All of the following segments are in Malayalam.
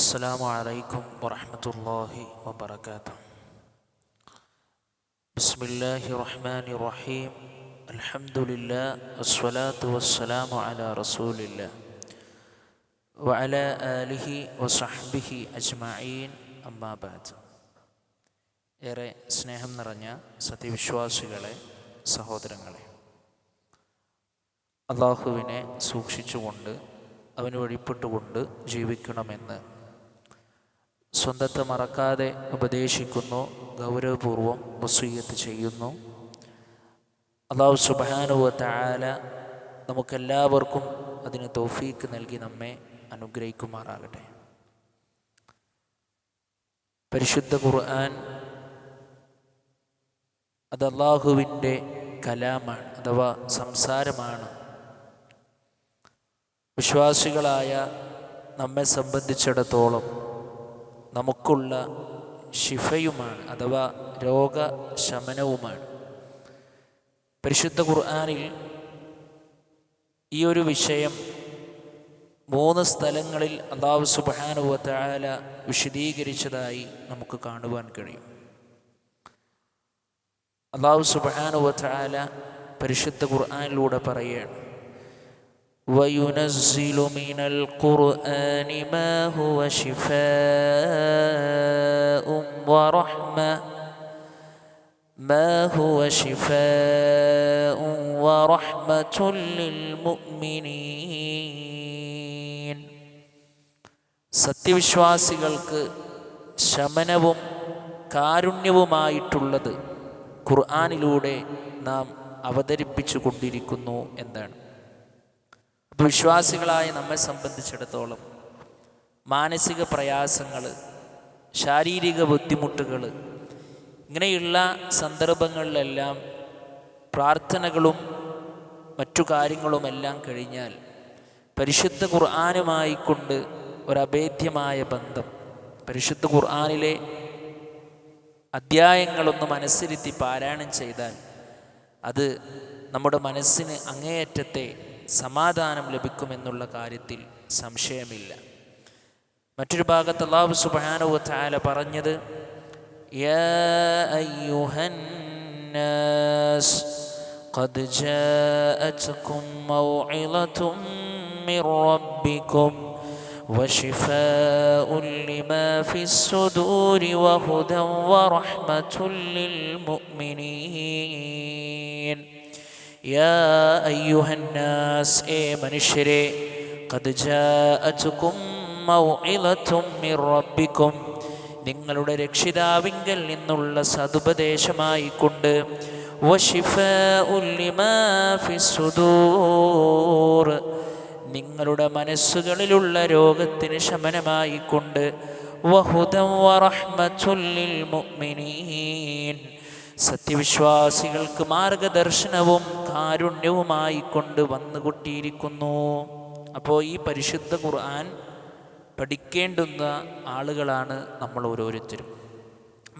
അസ്സലാമു അലൈക്കും വറഹ്മത്തുള്ളാഹി വബറകാതുഹു. ബിസ്മില്ലാഹിർ റഹ്മാനിർ റഹീം. അൽഹംദുലില്ലാഹ് വസ്സലാത്തു വസ്സലാമു അലാ റസൂലില്ലാഹ് വഅലാ ആലിഹി വസഹ്ബിഹി അജ്മഈൻ. അമ്മാ ബഅദ്. ഏറെ സ്നേഹം നിറഞ്ഞ സത്യവിശ്വാസികളെ, സഹോദരങ്ങളെ, അള്ളാഹുവിനെ സൂക്ഷിച്ചുകൊണ്ട് അവന് വഴിപ്പെട്ടുകൊണ്ട് ജീവിക്കണമെന്ന് സ്വന്തത്തെ മറക്കാതെ ഉപദേശിക്കുന്നു, ഗൗരവപൂർവം വസിയ്യത്ത് ചെയ്യുന്നു. അല്ലാഹു സുബ്ഹാനഹു വ തആല നമുക്കെല്ലാവർക്കും അതിന് തൗഫീക്ക് നൽകി നമ്മെ അനുഗ്രഹിക്കുമാറാകട്ടെ. പരിശുദ്ധ ഖുർആൻ അത് അല്ലാഹുവിൻ്റെ കലാമാണ്, അഥവാ സംസാരമാണ്. വിശ്വാസികളായ നമ്മെ സംബന്ധിച്ചിടത്തോളം നമുക്കുള്ള ശിഫയുമാണ്, അഥവാ രോഗശമനവുമാണ്. പരിശുദ്ധ ഖുർആനിൽ ഈ ഒരു വിഷയം 3 സ്ഥലങ്ങളിൽ അല്ലാഹു സുബ്ഹാനഹു വ തആല വിശദീകരിച്ചതായി നമുക്ക് കാണുവാൻ കഴിയും. അല്ലാഹു സുബ്ഹാനഹു വ തആല പരിശുദ്ധ ഖുർആനിലൂടെ പറയുകയാണ്, وَيُنَزِّلُ مِنَ الْقُرْآنِ مَا هُوَ شِفَاءٌ وَرَحْمَةٌ لِّلْمُؤْمِنِينَ. സത്യവിശ്വാസികൾക്ക് ശമനവും കാരുണ്യവുമായിട്ടുള്ളത് ഖുർആനിലൂടെ നാം അവതരിപ്പിച്ചു കൊണ്ടിരിക്കുന്നു എന്നാണ്. വിശ്വാസികളായ നമ്മെ സംബന്ധിച്ചിടത്തോളം മാനസിക പ്രയാസങ്ങൾ, ശാരീരിക ബുദ്ധിമുട്ടുകൾ, ഇങ്ങനെയുള്ള സന്ദർഭങ്ങളിലെല്ലാം പ്രാർത്ഥനകളും മറ്റു കാര്യങ്ങളുമെല്ലാം കഴിഞ്ഞാൽ പരിശുദ്ധ ഖുർആനുമായി കൊണ്ട് ഒരഭേദ്യമായ ബന്ധം, പരിശുദ്ധ ഖുർആനിലെ അധ്യായങ്ങളൊന്ന് മനസ്സിരുത്തി പാരായണം ചെയ്താൽ അത് നമ്മുടെ മനസ്സിന് അങ്ങേയറ്റത്തെ സമാധാനം ലഭിക്കുമെന്നുള്ള കാര്യത്തിൽ സംശയമില്ല. മറ്റൊരു ഭാഗത്ത് അല്ലാഹു സുബ്ഹാനഹു വ തആല പറഞ്ഞത്, യാ അയ്യുഹന്നാസ് ഖദ് ജാഅത്കും മൗഇളതും മിർ റബ്ബികും വശിഫാഉൻ ലിമാ ഫിസ്സുദൂരി വഹുദൻ വറഹ്മത്തുൻ ലിൽമുഅ്മിനീൻ. യാ അയ്യുഹന്നാസ്, ഏ മനുഷ്യരെ, ഖദ് ജാഅത്കും മൗഇളതും മിർ റബ്ബികും, നിങ്ങളുടെ രക്ഷിതാവിങ്കൽ നിന്നുള്ള സതുപദേശമായി കൊണ്ട്, വശിഫാഉൻ ലിമാ ഫിസ്സുദൂർ, നിങ്ങളുടെ മനസ്സുകളിലുള്ള രോഗത്തിന് ശമനമായി കൊണ്ട്, വഹുദൻ വറഹ്മത്തുൻ ലിൽമുഅ്മിനീൻ, സത്യവിശ്വാസികൾക്ക് മാർഗദർശനവും കാരുണ്യവുമായി കൊണ്ട് വന്നുകൊണ്ടിരിക്കുന്നു. അപ്പോൾ ഈ പരിശുദ്ധ ഖുർആൻ പഠിക്കേണ്ടുന്ന ആളുകളാണ് നമ്മൾ ഓരോരുത്തരും,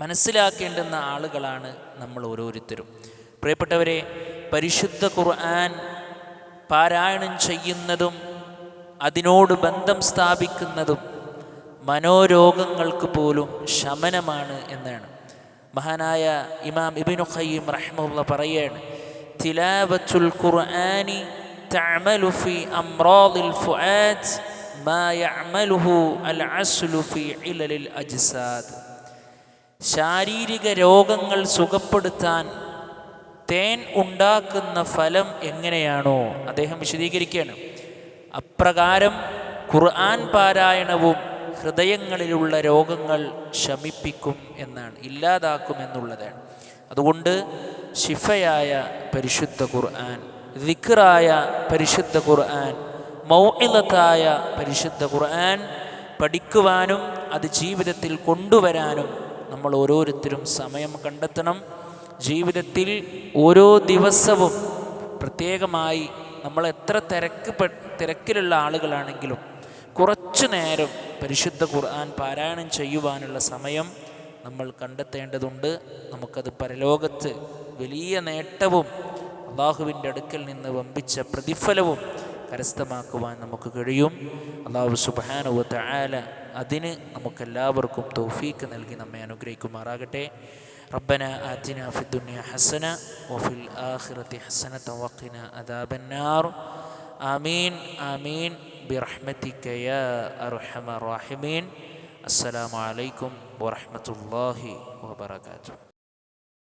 മനസ്സിലാക്കേണ്ടുന്ന ആളുകളാണ് നമ്മൾ ഓരോരുത്തരും. പ്രിയപ്പെട്ടവരെ, പരിശുദ്ധ ഖുർആൻ പാരായണം ചെയ്യുന്നതും അതിനോട് ബന്ധം സ്ഥാപിക്കുന്നതും മനോരോഗങ്ങൾക്ക് പോലും ശമനമാണ് എന്നാണ് മഹാനായ ഇമാം ഇബ്നു ഖയ്യിം റഹിമഹുല്ലാഹ് പറയാണ്, തിലാവത്തുൽ ഖുർആനി തഅമലു ഫീ അംറാദിൽ ഫുആദ് മാ യഅമലുഹു അൽ അസ്ലു ഫീ ഇലലിൽ അജ്സാദ്. ശാരീരിക രോഗങ്ങൾ സുഖപ്പെടുത്താൻ തേൻ ഉണ്ടാക്കുന്ന ഫലം എങ്ങനെയാണോ, അദ്ദേഹം വിശദീകരിക്കുകയാണ്, അപ്രകാരം ഖുർആൻ പാരായണവും ഹൃദയങ്ങളിലുള്ള രോഗങ്ങൾ ശമിപ്പിക്കും എന്നാണ്, ഇല്ലാതാക്കുമെന്നുള്ളതാണ്. അതുകൊണ്ട് ശിഫയായ പരിശുദ്ധ ഖുർആൻ, ദിക്റായ പരിശുദ്ധ ഖുർആൻ, മൗഇളത്തായ പരിശുദ്ധ ഖുർആൻ പഠിക്കുവാനും അത് ജീവിതത്തിൽ കൊണ്ടുവരാനും നമ്മൾ ഓരോരുത്തരും സമയം കണ്ടെത്തണം. ജീവിതത്തിൽ ഓരോ ദിവസവും പ്രത്യേകമായി നമ്മൾ എത്ര തിരക്കിലുള്ള ആളുകളാണെങ്കിലും കുറച്ചു നേരം പരിശുദ്ധ ഖുർആൻ പാരായണം ചെയ്യുവാനുള്ള സമയം നമ്മൾ കണ്ടെത്തേണ്ടതുണ്ട്. നമുക്കത് പരലോകത്ത് വലിയ നേട്ടവും അള്ളാഹുവിൻ്റെ അടുക്കൽ നിന്ന് വമ്പിച്ച പ്രതിഫലവും കരസ്ഥമാക്കുവാൻ നമുക്ക് കഴിയും. അല്ലാഹു സുബ്ഹാനഹു വ തആല അതിന് നമുക്കെല്ലാവർക്കും തൗഫീക്ക് നൽകി നമ്മെ അനുഗ്രഹിക്കുമാറാകട്ടെ. ربنا آتنا في الدنيا حسنة وفي الآخرة حسنة وقنا عذاب النار آمين آمين برحمتك يا أرحم الراحمين. السلام عليكم ورحمة الله وبركاته.